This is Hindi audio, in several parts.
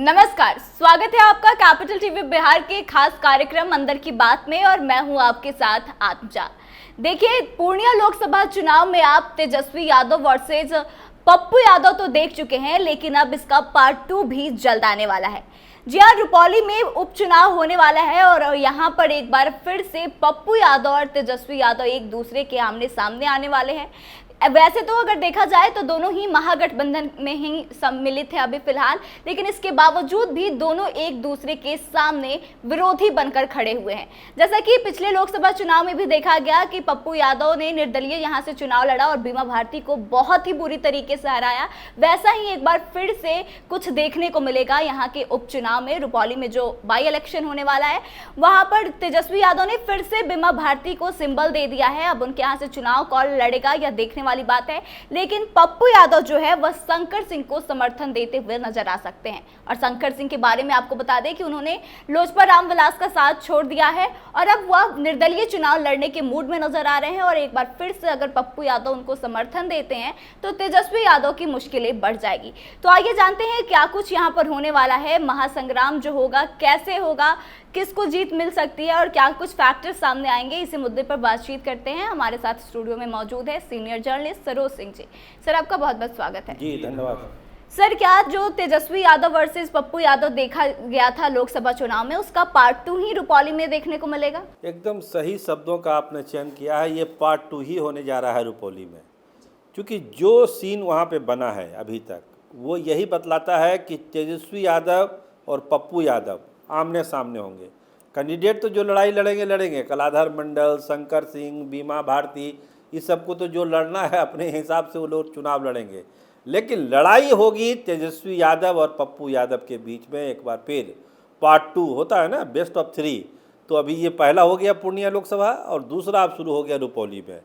नमस्कार, स्वागत है आपका कैपिटल टीवी बिहार के खास कार्यक्रम अंदर की बात में और मैं हूं आपके साथ आत्मजा। देखिए, पूर्णिया लोकसभा चुनाव में आप तेजस्वी यादव वर्सेज पप्पू यादव तो देख चुके हैं, लेकिन अब इसका पार्ट 2 भी जल्द आने वाला है। जी हाँ, रुपौली में उपचुनाव होने वाला है और यहाँ पर एक बार फिर से पप्पू यादव और तेजस्वी यादव एक दूसरे के आमने सामने आने वाले हैं। वैसे तो अगर देखा जाए तो दोनों ही महागठबंधन में ही सम्मिलित है अभी फिलहाल, लेकिन इसके बावजूद भी दोनों एक दूसरे के सामने विरोधी बनकर खड़े हुए हैं। जैसा कि पिछले लोकसभा चुनाव में भी देखा गया कि पप्पू यादव ने निर्दलीय यहां से चुनाव लड़ा और बीमा भारती को बहुत ही बुरी तरीके से हराया, वैसा ही एक बार फिर से कुछ देखने को मिलेगा यहाँ के उपचुनाव में। रुपौली में जो बाई इलेक्शन होने वाला है वहां पर तेजस्वी यादव ने फिर से बीमा भारती को सिंबल दे दिया है। अब उनके यहाँ से चुनाव कौन लड़ेगा यह देखने वाली बात है, लेकिन पप्पू यादव जो है वह शंकर सिंह को समर्थन देते हुए नजर आ सकते हैं। और शंकर सिंह के बारे में आपको बता दें कि उन्होंने लोजपा रामविलास का साथ छोड़ दिया है और अब वह निर्दलीय चुनाव लड़ने के मूड में नजर आ रहे हैं। और एक बार फिर से अगर पप्पू यादव उनको समर्थन देते हैं तो तेजस्वी यादव की मुश्किलें बढ़ जाएगी। तो आइए जानते हैं क्या कुछ यहाँ पर होने वाला है। महासंग्राम जो होगा कैसे होगा, किसको जीत मिल सकती है और क्या कुछ फैक्टर्स सामने आएंगे, इसी मुद्दे पर बातचीत करते हैं। हमारे साथ स्टूडियो में मौजूद है senior journalist Saroj Singh ji. Sir, आपका बहुत बहुत स्वागत है। जी धन्यवाद। सर, क्या जो तेजस्वी यादव वर्सेस पप्पू यादव देखा गया था लोकसभा चुनाव में, उसका पार्ट 2 ही रुपौली में देखने को मिलेगा? एकदम सही शब्दों का आपने चयन किया है। ये पार्ट 2 ही होने जा रहा है रुपौली में, क्योंकि जो सीन वहाँ पे बना है अभी तक वो यही बतलाता है कि तेजस्वी यादव और पप्पू यादव आमने सामने होंगे। कैंडिडेट तो जो लड़ाई लड़ेंगे कलाधर मंडल, शंकर सिंह, बीमा भारती, इस सबको तो जो लड़ना है अपने हिसाब से वो लोग चुनाव लड़ेंगे, लेकिन लड़ाई होगी तेजस्वी यादव और पप्पू यादव के बीच में। एक बार फिर पार्ट 2 होता है ना, बेस्ट ऑफ 3। तो अभी ये पहला हो गया पूर्णिया लोकसभा और दूसरा अब शुरू हो गया रुपौली में।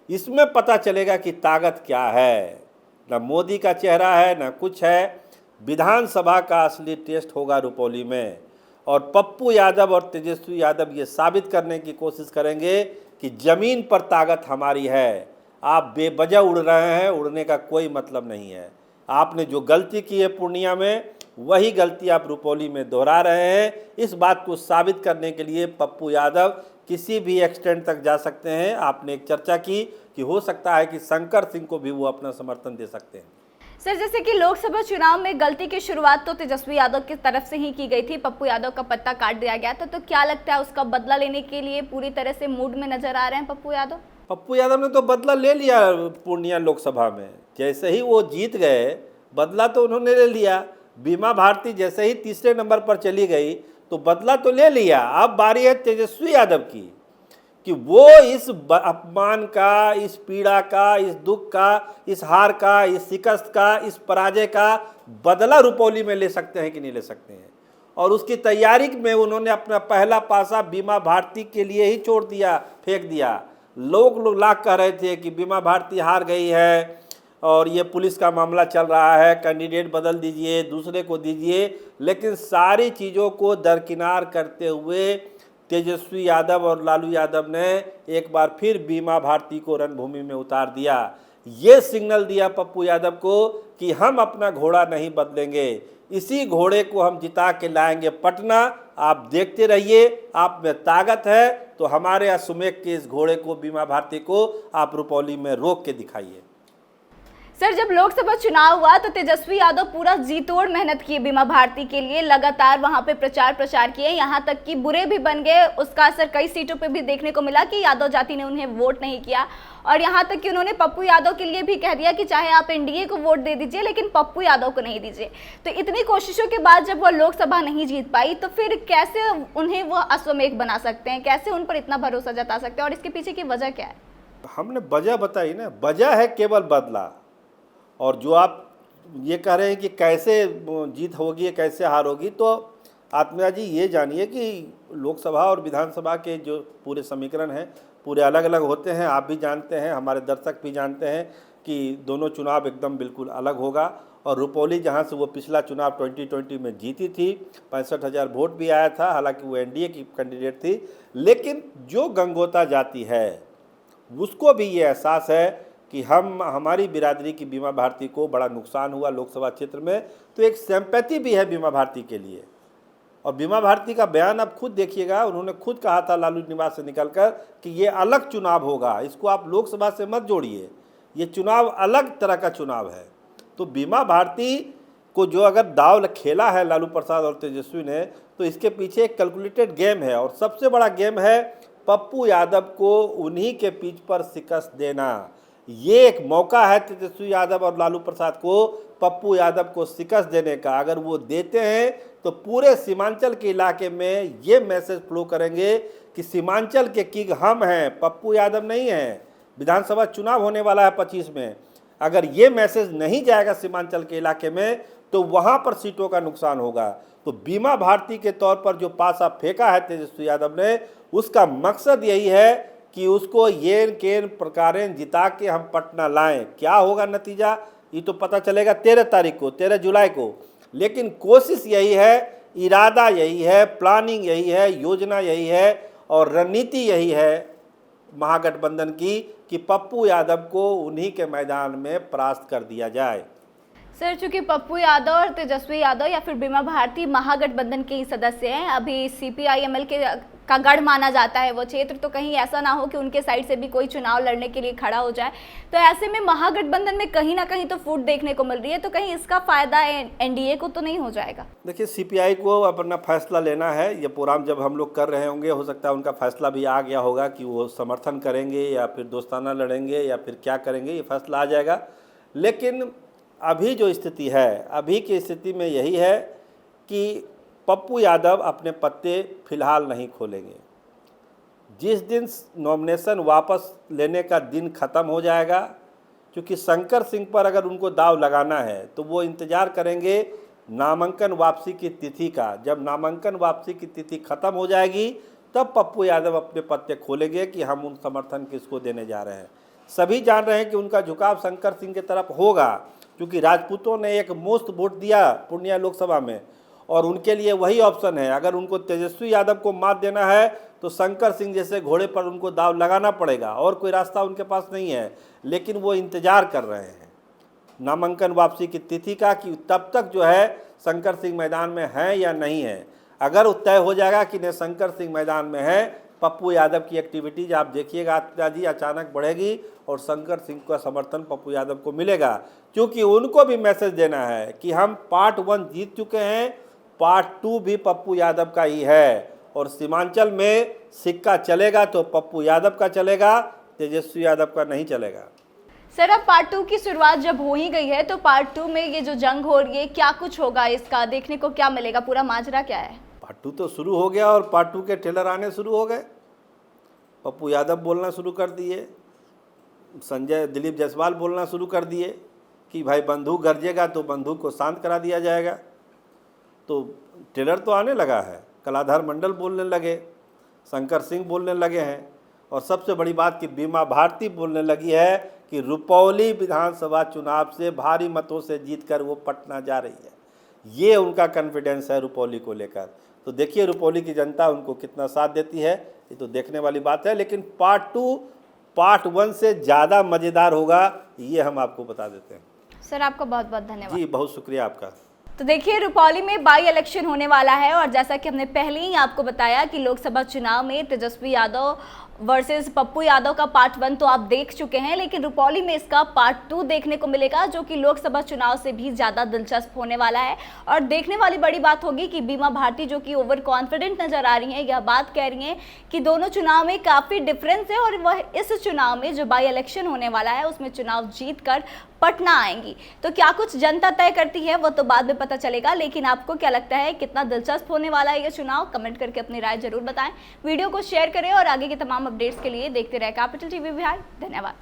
इसमें पता चलेगा कि ताकत क्या है। न मोदी का चेहरा है न कुछ है। विधानसभा का असली टेस्ट होगा रुपौली में और पप्पू यादव और तेजस्वी यादव ये साबित करने की कोशिश करेंगे कि ज़मीन पर ताकत हमारी है। आप बेवजह उड़ रहे हैं, उड़ने का कोई मतलब नहीं है। आपने जो गलती की है पूर्णिया में, वही गलती आप रुपौली में दोहरा रहे हैं। इस बात को साबित करने के लिए पप्पू यादव किसी भी एक्सटेंट तक जा सकते हैं। आपने एक चर्चा की कि हो सकता है कि शंकर सिंह को भी वो अपना समर्थन दे सकते हैं। सर, जैसे कि लोकसभा चुनाव में गलती की शुरुआत तो तेजस्वी यादव की तरफ से ही की गई थी, पप्पू यादव का पत्ता काट दिया गया था, तो क्या लगता है उसका बदला लेने के लिए पूरी तरह से मूड में नजर आ रहे हैं पप्पू यादव? पप्पू यादव ने तो बदला ले लिया पूर्णिया लोकसभा में। जैसे ही वो जीत गए बदला तो उन्होंने ले लिया। बीमा भारती जैसे ही तीसरे नंबर पर चली गई तो बदला तो ले लिया। अब बारी है तेजस्वी यादव की कि वो इस अपमान का, इस पीड़ा का, इस दुख का, इस हार का, इस शिकस्त का, इस पराजय का बदला रुपौली में ले सकते हैं कि नहीं ले सकते हैं। और उसकी तैयारी में उन्होंने अपना पहला पासा बीमा भारती के लिए ही छोड़ दिया, फेंक दिया। लोग लाख कह रहे थे कि बीमा भारती हार गई है और ये पुलिस का मामला चल रहा है, कैंडिडेट बदल दीजिए, दूसरे को दीजिए। लेकिन सारी चीज़ों को दरकिनार करते हुए तेजस्वी यादव और लालू यादव ने एक बार फिर बीमा भारती को रणभूमि में उतार दिया। ये सिग्नल दिया पप्पू यादव को कि हम अपना घोड़ा नहीं बदलेंगे, इसी घोड़े को हम जिता के लाएंगे पटना। आप देखते रहिए, आप में ताकत है तो हमारे अश्वमेध के इस घोड़े को, बीमा भारती को, आप रुपौली में रोक के दिखाइए। सर, जब लोकसभा चुनाव हुआ तो तेजस्वी यादव पूरा जी तोड़ मेहनत किए बीमा भारती के लिए, लगातार वहां पे प्रचार किए, यहां तक कि बुरे भी बन गए। उसका असर कई सीटों पे भी देखने को मिला कि यादव जाति ने उन्हें वोट नहीं किया और यहां तक कि उन्होंने पप्पू यादव के लिए भी कह दिया कि चाहे आप एनडीए को वोट दे दीजिए लेकिन पप्पू यादव को नहीं दीजिए। तो इतनी कोशिशों के बाद जब वह लोकसभा नहीं जीत पाई तो फिर कैसे उन्हें वह अश्वमेध बना सकते हैं, कैसे उन पर इतना भरोसा जता सकते हैं और इसके पीछे की वजह क्या है? हमने वजह बताई ना, वजह है केवल बदला। और जो आप ये कह रहे हैं कि कैसे जीत होगी, कैसे हार होगी, तो आत्मजा जी ये जानिए कि लोकसभा और विधानसभा के जो पूरे समीकरण हैं पूरे अलग अलग होते हैं। आप भी जानते हैं, हमारे दर्शक भी जानते हैं कि दोनों चुनाव एकदम बिल्कुल अलग होगा। और रुपौली जहां से वो पिछला चुनाव 2020 में जीती थी, 65,000 वोट भी आया था, हालांकि वो एनडीए की कैंडिडेट थी, लेकिन जो गंगोता जाति है उसको भी ये एहसास है कि हमारी बिरादरी की बीमा भारती को बड़ा नुकसान हुआ लोकसभा क्षेत्र में, तो एक सिंपैथी भी है बीमा भारती के लिए। और बीमा भारती का बयान आप खुद देखिएगा, उन्होंने खुद कहा था लालू निवास से निकलकर कि ये अलग चुनाव होगा, इसको आप लोकसभा से मत जोड़िए, ये चुनाव अलग तरह का चुनाव है। तो बीमा भारती को जो अगर दाव खेला है लालू प्रसाद और तेजस्वी ने, तो इसके पीछे एक कैलकुलेटेड गेम है, और सबसे बड़ा गेम है पप्पू यादव को उन्हीं के पीठ पर शिकस्त देना। ये एक मौका है तेजस्वी यादव और लालू प्रसाद को पप्पू यादव को शिकस्त देने का। अगर वो देते हैं तो पूरे सीमांचल के इलाके में ये मैसेज फ्लो करेंगे कि सीमांचल के किंग हम हैं, पप्पू यादव नहीं हैं। विधानसभा चुनाव होने वाला है 25 में, अगर ये मैसेज नहीं जाएगा सीमांचल के इलाके में तो वहाँ पर सीटों का नुकसान होगा। तो बीमा भारती के तौर पर जो पासा फेंका है तेजस्वी यादव ने, उसका मकसद यही है कि उसको येन केन प्रकारेण जिता के हम पटना लाएं। क्या होगा नतीजा ये तो पता चलेगा 13 तारीख को, 13 जुलाई को। लेकिन कोशिश यही है, इरादा यही है, प्लानिंग यही है, योजना यही है और रणनीति यही है महागठबंधन की कि पप्पू यादव को उन्हीं के मैदान में परास्त कर दिया जाए। सर, चूंकि पप्पू यादव और तेजस्वी यादव या फिर बीमा भारती महागठबंधन के ही सदस्य हैं, अभी CPI-ML का गढ़ माना जाता है वो क्षेत्र, तो कहीं ऐसा ना हो कि उनके साइड से भी कोई चुनाव लड़ने के लिए खड़ा हो जाए। तो ऐसे में महागठबंधन में कहीं ना कहीं तो फूट देखने को मिल रही है, तो कहीं इसका फायदा NDA को तो नहीं हो जाएगा? देखिए, CPI को अपना फैसला लेना है। ये प्रोग्राम जब हम लोग कर रहे होंगे, हो सकता है उनका फैसला भी आ गया होगा कि वो समर्थन करेंगे या फिर दोस्ताना लड़ेंगे या फिर क्या करेंगे, ये फैसला आ जाएगा। लेकिन अभी जो स्थिति है, अभी की स्थिति में यही है कि पप्पू यादव अपने पत्ते फिलहाल नहीं खोलेंगे। जिस दिन नॉमिनेशन वापस लेने का दिन ख़त्म हो जाएगा, क्योंकि शंकर सिंह पर अगर उनको दाव लगाना है तो वो इंतज़ार करेंगे नामांकन वापसी की तिथि का। जब नामांकन वापसी की तिथि ख़त्म हो जाएगी तब पप्पू यादव अपने पत्ते खोलेंगे कि हम उन समर्थन किसको देने जा रहे हैं। सभी जान रहे हैं कि उनका झुकाव शंकर सिंह की तरफ होगा, क्योंकि राजपूतों ने एक मुश्त वोट दिया पूर्णिया लोकसभा में और उनके लिए वही ऑप्शन है। अगर उनको तेजस्वी यादव को मात देना है तो शंकर सिंह जैसे घोड़े पर उनको दाव लगाना पड़ेगा, और कोई रास्ता उनके पास नहीं है। लेकिन वो इंतज़ार कर रहे हैं नामांकन वापसी की तिथि का कि तब तक जो है शंकर सिंह मैदान में है या नहीं है। अगर तय हो जाएगा कि नहीं शंकर सिंह मैदान में है, पप्पू यादव की एक्टिविटीज आप देखिएगा जी अचानक बढ़ेगी और शंकर सिंह का समर्थन पप्पू यादव को मिलेगा, क्योंकि उनको भी मैसेज देना है कि हम पार्ट 1 जीत चुके हैं, पार्ट 2 भी पप्पू यादव का ही है। और सीमांचल में सिक्का चलेगा तो पप्पू यादव का चलेगा, तेजस्वी यादव का नहीं चलेगा। सर, अब पार्ट 2 की शुरुआत जब हो ही गई है तो पार्ट 2 में ये जो जंग हो रही है, क्या कुछ होगा, इसका देखने को क्या मिलेगा, पूरा माजरा क्या है? पार्ट 2 तो शुरू हो गया और पार्ट 2 के ट्रेलर आने शुरू हो गए। पप्पू यादव बोलना शुरू कर दिए, दिलीप जायसवाल बोलना शुरू कर दिए कि भाई बंदूक गरजेगा तो बंदूक को शांत करा दिया जाएगा। तो ट्रेलर तो आने लगा है, कलाधर मंडल बोलने लगे, शंकर सिंह बोलने लगे हैं, और सबसे बड़ी बात कि बीमा भारती बोलने लगी है कि रुपौली विधानसभा चुनाव से भारी मतों से जीतकर वो पटना जा रही है। ये उनका कॉन्फिडेंस है रुपौली को लेकर। तो देखिए रुपौली की जनता उनको कितना साथ देती है, ये तो देखने वाली बात है। लेकिन पार्ट 2 पार्ट 1 से ज़्यादा मज़ेदार होगा, ये हम आपको बता देते हैं। सर, आपका बहुत बहुत धन्यवाद। जी, बहुत शुक्रिया आपका। तो देखिए, रुपौली में बाई इलेक्शन होने वाला है और जैसा कि हमने पहले ही आपको बताया कि लोकसभा चुनाव में तेजस्वी यादव वर्सेस पप्पू यादव का पार्ट 1 तो आप देख चुके हैं, लेकिन रुपौली में इसका पार्ट 2 देखने को मिलेगा, जो कि लोकसभा चुनाव से भी ज़्यादा दिलचस्प होने वाला है। और देखने वाली बड़ी बात होगी कि बीमा भारती जो कि ओवर कॉन्फिडेंट नजर आ रही हैं, यह बात कह रही हैं कि दोनों चुनाव में काफ़ी डिफरेंस है और वह इस चुनाव में जो बाई इलेक्शन होने वाला है उसमें चुनाव जीत कर पटना आएंगी। तो क्या कुछ जनता तय करती है वो तो बाद में पता चलेगा, लेकिन आपको क्या लगता है कितना दिलचस्प होने वाला है ये चुनाव? कमेंट करके अपनी राय जरूर बताएं, वीडियो को शेयर करें और आगे के तमाम अपडेट्स के लिए देखते रहे कैपिटल टीवी बिहार। धन्यवाद।